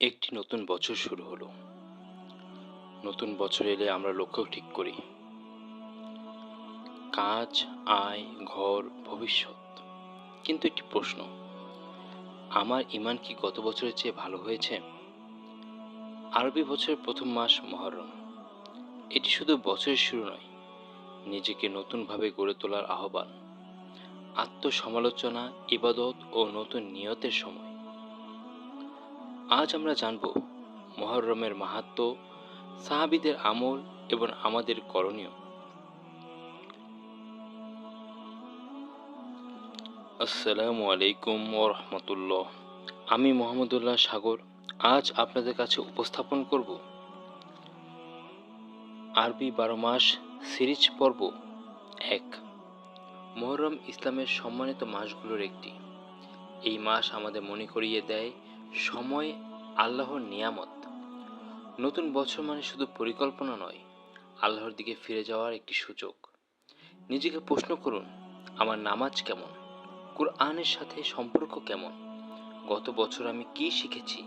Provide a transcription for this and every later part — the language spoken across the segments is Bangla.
একটি নতুন বছর শুরু হলো। নতুন বছর এলে আমরা লক্ষ্য ঠিক করি। কাজ, আয়, ঘর, ভবিষ্যৎ। কিন্তু একটি প্রশ্ন, আমার ঈমান কি গত বছরের চেয়ে ভালো হয়েছে? আরবি বছরের প্রথম মাস মুহররম। এটি শুধু বছরের শুরু নয়, নিজেকে নতুনভাবে গড়ে তোলার আহ্বান, আত্মসমালোচনা, ইবাদত ও নতুন নিয়তের সময়। আজ আমরা জানব মুহররমের মাহাত্ম্য, সাহাবীদের আমল এবং আমাদের করণীয়। আসসালামু আলাইকুম ওয়া রাহমাতুল্লাহ। আমি মোহাম্মদুল্লাহ সাগর। আজ আপনাদের কাছে উপস্থাপন করব আরবি 12 মাস সিরিজ পর্ব 1। মুহররম ইসলামের সম্মানিত মাসগুলোর একটি। এই মাস আমাদের মনে করিয়ে দেয় সময় আল্লাহর নিয়ামত। নতুন বছর মানে শুধু পরিকল্পনা নয়, আল্লাহর দিকে ফিরে যাওয়ার একটি সুযোগ। নিজেকে প্রশ্ন করুন, আমার নামাজ কেমন? কুরআনের সাথে সম্পর্ক কেমন? গত বছর আমি কি শিখেছি?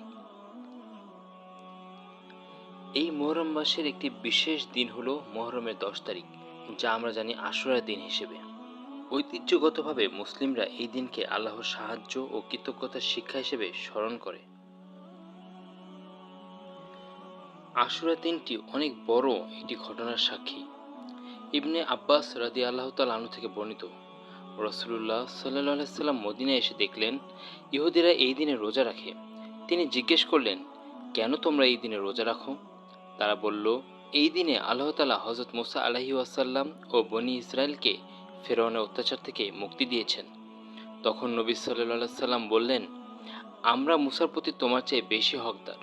এই মুহররম মাসের একটি বিশেষ দিন হলো মুহররমের 10 তারিখ, যা আমরা জানি আশুরার দিন হিসেবে। ঐতিহ্যগতভাবে মুসলিমরা এই দিনকে আল্লাহর সাহায্য ও কৃতজ্ঞতার শিক্ষা হিসেবে স্মরণ করে। আশুরা দিনটি অনেক বড় একটি ঘটনার সাক্ষী। ইবনে আব্বাস রাদিয়াল্লাহু তাআলা আনহু থেকে বর্ণিত, রাসূলুল্লাহ সাল্লাল্লাহু আলাইহি সাল্লাম মদিনায় এসে দেখলেন ইহুদিরা এই দিনে রোজা রাখে। তিনি জিজ্ঞেস করলেন, কেন তোমরা এই দিনে রোজা রাখো? তারা বলল, এই দিনে আল্লাহ তাআলা হযরত মুসা আলাইহি ওয়াসাল্লাম ও বনী ইসরায়েলকে ফেরাউনের অত্যাচার থেকে মুক্তি দিয়েছেন। তখন নবী সাল্লাল্লাহু আলাইহি সাল্লাম বললেন, আমরা মুসার প্রতি তোমার চেয়ে বেশি হকদার।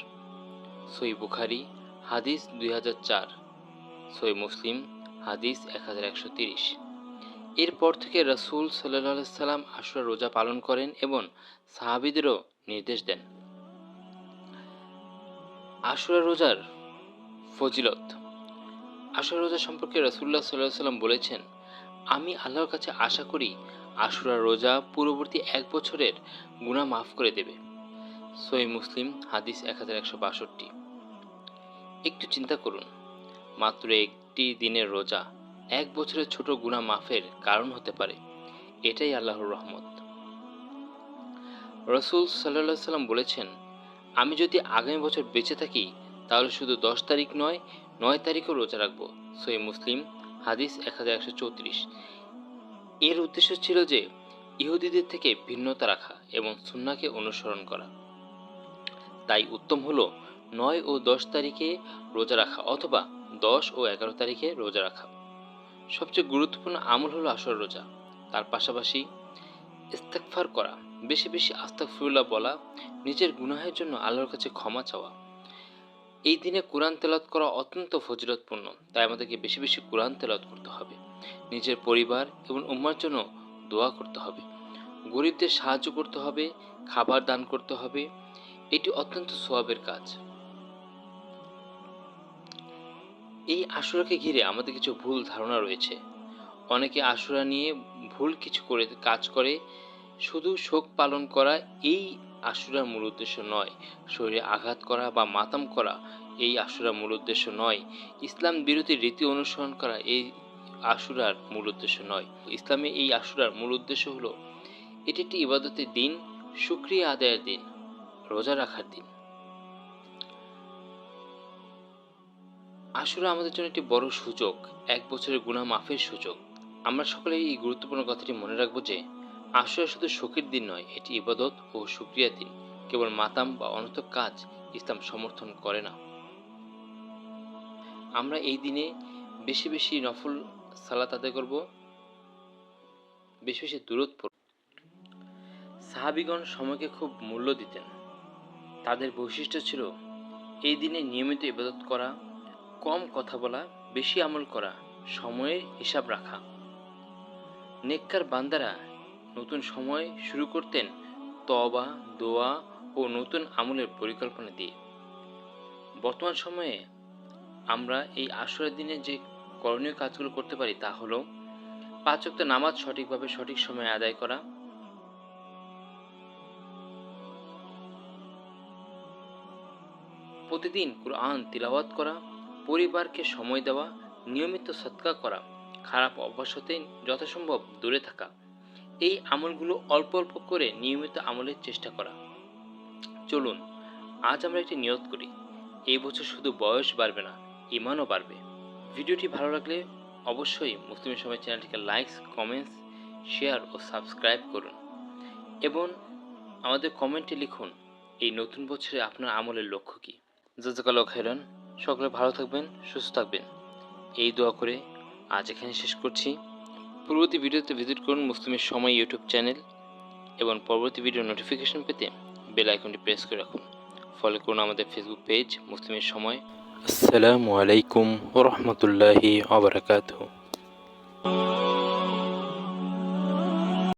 সহিহ বুখারী হাদিস 2004, সহিহ মুসলিম হাদিস 1130। এরপর থেকে রাসূল সাল্লাল্লাহু আলাইহি সাল্লাম আশুরা রোজা পালন করেন এবং সাহাবীদেরও নির্দেশ দেন। আশুরা রোজার ফজিলত। আশুরা রোজা সম্পর্কে রাসূলুল্লাহ সাল্লাল্লাহু আলাইহি সাল্লাম বলেছেন, আমি আল্লাহর কাছে আশা করি আশুরা রোজা পূর্ববর্তী 1 বছরের গুনাহ মাফ করে দেবে। সহিহ মুসলিম হাদিস 1162। একটু চিন্তা করুন, মাত্র একটি দিনের রোজা 1 বছরের ছোট গুনাহ মাফের কারণ হতে পারে। এটাই আল্লাহর রহমত। রাসূল সাল্লাল্লাহু আলাইহি সাল্লাম বলেছেন, আমি যদি আগামী বছর বেঁচে থাকি তাহলে শুধু 10 তারিখ নয়, 9 তারিখও রোজা রাখবো। সহিহ মুসলিম হাদিস 1134। এর উদ্দেশ্য ছিল যে ইহুদিদের থেকে ভিন্নতা রাখা এবং সুন্নাহকে অনুসরণ করা। তাই উত্তম হলো 9 ও 10 তারিখে রোজা রাখা অথবা 10 ও 11 তারিখে রোজা রাখা। সবচেয়ে গুরুত্বপূর্ণ আমল হলো আশুরা রোজা। তার পাশাপাশি ইস্তেগফার করা, বেশি বেশি আস্তাগফিরুল্লাহ বলা, নিজের গুনাহের জন্য আল্লাহর কাছে ক্ষমা চাওয়া। এই দিনে কোরআন তেলাওয়াত করা অত্যন্ত ফজিলতপূর্ণ, তাই আমাদেরকে বেশি বেশি কোরআন তেলাওয়াত করতে হবে। নিজের পরিবার এবং উম্মার জন্য দোয়া করতে হবে, গরিবদের সাহায্য করতে হবে, খাবার দান করতে হবে। এটি অত্যন্ত সওয়াবের কাজ। এই আশুরাকে ঘিরে আমাদের কিছু ভুল ধারণা রয়েছে। অনেকে আশুরা নিয়ে ভুল কিছু কাজ করে। শুধু শোক পালন করা এই আশুরার মূল উদ্দেশ্য নয়। শরীরে আঘাত করা বা মাতাম করা এই আশুরার মূল উদ্দেশ্য নয়। ইসলাম বিরোধী রীতি অনুসরণ করা এই আশুরার মূল উদ্দেশ্য নয়। ইসলামে এই আশুরার মূল উদ্দেশ্য হলো এটি একটি ইবাদতের দিন, শুকরিয়া আদায়ের দিন, রোজা রাখার দিন। আশুরা আমাদের জন্য একটি বড় সুযোগ, 1 বছরের গুনাহ মাফের সুযোগ। আমরা সকলেই এই গুরুত্বপূর্ণ কথাটি মনে রাখব যে আশুরা শুধু শোকের দিন নয়, এটি ইবাদত ও শুকরিয়ার দিন। কেবল মাতাম বা অনর্থক কাজ ইসলাম সমর্থন করে না। আমরা এই দিনে বেশি বেশি নফল সালাত আদায় করব, বেশি বেশি দুরূদ পড়ব। সাহাবীগণ সময়কে খুব মূল্য দিতেন। তাদের বৈশিষ্ট্য ছিল এই দিনে নিয়মিত ইবাদত করা, কম কথা বলা, বেশি আমল করা, সময়ের হিসাব রাখা। নেককার বান্দারা নতুন সময় শুরু করতেন তওবা, দোয়া ও নতুন আমলের পরিকল্পনা দিয়ে। বর্তমান সময়ে আমরা এই আশুরার দিনে যে করণীয় কাজগুলো করতে পারি তা হলো 5 ওয়াক্ত নামাজ সঠিকভাবে সঠিক সময়ে আদায় করা, প্রতিদিন কুরআন তিলাওয়াত করা, পরিবারকে সময় দেওয়া, নিয়মিত সদকা করা, খারাপ অভ্যাস হতে যথাসম্ভব দূরে থাকা, এই আমলগুলো অল্প অল্প করে নিয়মিত আমলের চেষ্টা করা। চলুন আজ আমরা একটি নিয়ত করি, এই বছর শুধু বয়স বাড়বে না, ঈমানও বাড়বে। ভিডিওটি ভালো লাগলে অবশ্যই মুসলিমের সময় চ্যানেলটিকে লাইকস, কমেন্টস, শেয়ার ও সাবস্ক্রাইব করুন এবং আমাদের কমেন্টে লিখুন এই নতুন বছরে আপনার আমলের লক্ষ্য কী। জাযাকাল্লাহু খাইরান। সকলে ভালো থাকবেন, সুস্থ থাকবেন, এই দোয়া করে আজ এখানে শেষ করছি। পরবর্তী ভিডিওতে ভিজিট করুন মুসলিমের সময় ইউটিউব চ্যানেল এবং পরবর্তী ভিডিও নোটিফিকেশন পেতে বেল আইকনটি প্রেস করে রাখুন। ফলো করুন আমাদের ফেসবুক পেজ মুসলিমের সময়। আসসালামু আলাইকুম ওয়া রাহমাতুল্লাহি ওয়া বারাকাতুহু।